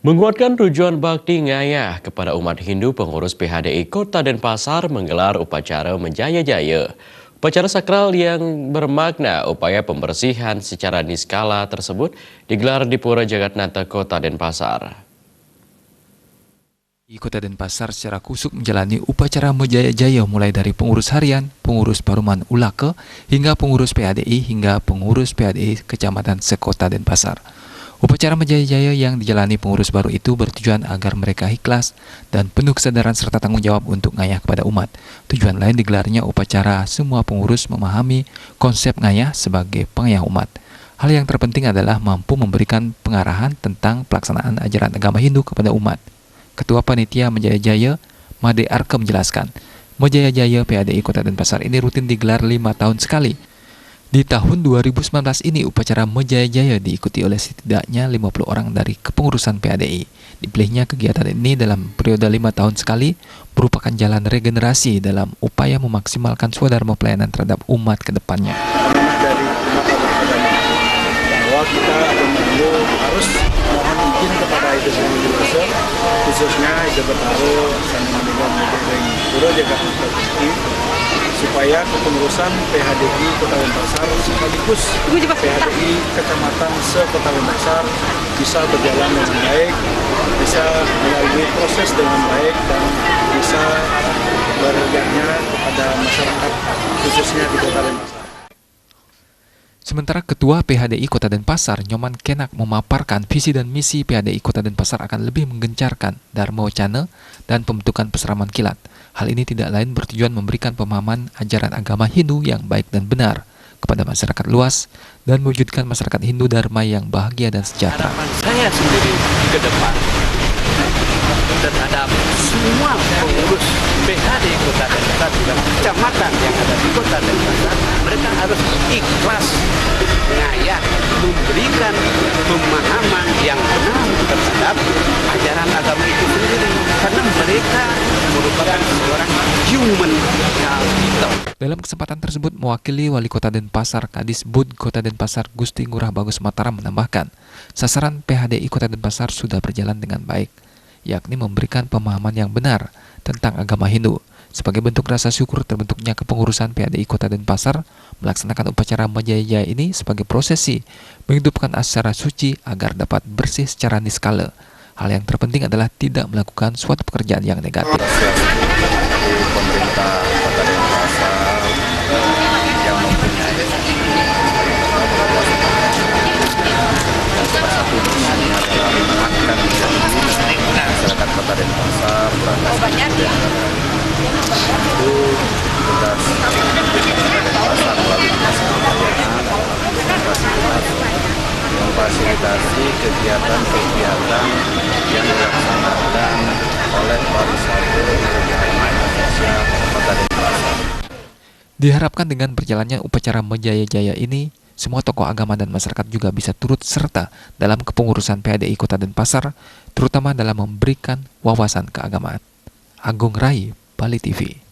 Menguatkan tujuan bakti ngayah kepada umat Hindu, pengurus PHDI Kota Denpasar menggelar upacara Menjaya-jaya. Upacara sakral yang bermakna upaya pembersihan secara niskala tersebut digelar di Pura Jagatnata Kota Denpasar. Di Kota Denpasar secara kusuk menjalani upacara Menjaya-jaya mulai dari pengurus harian, pengurus Paruman Ulake, hingga pengurus PHDI hingga pengurus PHDI Kecamatan Sekota Denpasar. Upacara Menjaya-jaya yang dijalani pengurus baru itu bertujuan agar mereka ikhlas dan penuh kesadaran serta tanggung jawab untuk ngayah kepada umat. Tujuan lain digelarnya upacara semua pengurus memahami konsep ngayah sebagai pengayah umat. Hal yang terpenting adalah mampu memberikan pengarahan tentang pelaksanaan ajaran agama Hindu kepada umat. Ketua Panitia Menjaya-jaya, Made Arke menjelaskan, Menjaya-jaya PHDI Kota Denpasar ini rutin digelar 5 tahun sekali. Di tahun 2019 ini, upacara Menjaya-jaya diikuti oleh setidaknya 50 orang dari kepengurusan PHDI. Dipilihnya kegiatan ini dalam periode 5 tahun sekali merupakan jalan regenerasi dalam upaya memaksimalkan swadharma pelayanan terhadap umat ke depannya. Dari umat agama bahwa kita Hindu harus mohon izin kepada Ide Sendiri, khususnya Ide Betaro, Sani Meninggal Menjadi Pura Jagatnata supaya kepengurusan PHDI Kota Denpasar sekaligus PHDI Kecamatan Sekota Denpasar bisa berjalan dengan baik, bisa melalui proses dengan baik, dan bisa berberdaya kepada masyarakat khususnya di Kota Denpasar. Sementara Ketua PHDI Kota Denpasar, Nyoman Kenak, memaparkan visi dan misi PHDI Kota Denpasar akan lebih menggencarkan Dharma Wacana dan pembentukan peseraman kilat. Hal ini tidak lain bertujuan memberikan pemahaman ajaran agama Hindu yang baik dan benar kepada masyarakat luas dan mewujudkan masyarakat Hindu Dharma yang bahagia dan sejahtera. Harapan saya sendiri ke depan terhadap semua pengurus PHDI Kota Denpasar dan kecamatan yang ada di Kota Denpasar, mereka harus ikhlas ngayah memberikan pemahaman yang benar terhadap ajaran agama itu sendiri, karena mereka merupakan seorang human capital. Dalam kesempatan tersebut, mewakili Wali Kota Denpasar, Kadis Bud Kota Denpasar Gusti Ngurah Bagus Mataram menambahkan, sasaran PHDI Kota Denpasar sudah berjalan dengan baik, yakni memberikan pemahaman yang benar tentang agama Hindu. Sebagai bentuk rasa syukur terbentuknya kepengurusan PHDI Kota Denpasar melaksanakan upacara Menjaya-jaya ini sebagai prosesi menghidupkan acara suci agar dapat bersih secara niskala. Hal yang terpenting adalah tidak melakukan suatu pekerjaan yang negatif. Dari pemerintah Kota Denpasar yang mempunyai dan salah satu misinya adalah menguatkan masyarakat Kota Denpasar itu tugas Denpasar melalui dinas kebudayaan memfasilitasi kegiatan-kegiatan yang dilaksanakan oleh Barisan Dharma Indonesia Kota Denpasar. Diharapkan dengan berjalannya upacara Menjaya-jaya ini, semua tokoh agama dan masyarakat juga bisa turut serta dalam kepengurusan PHDI Kota Denpasar, terutama dalam memberikan wawasan keagamaan. Agung Rai, Bali TV.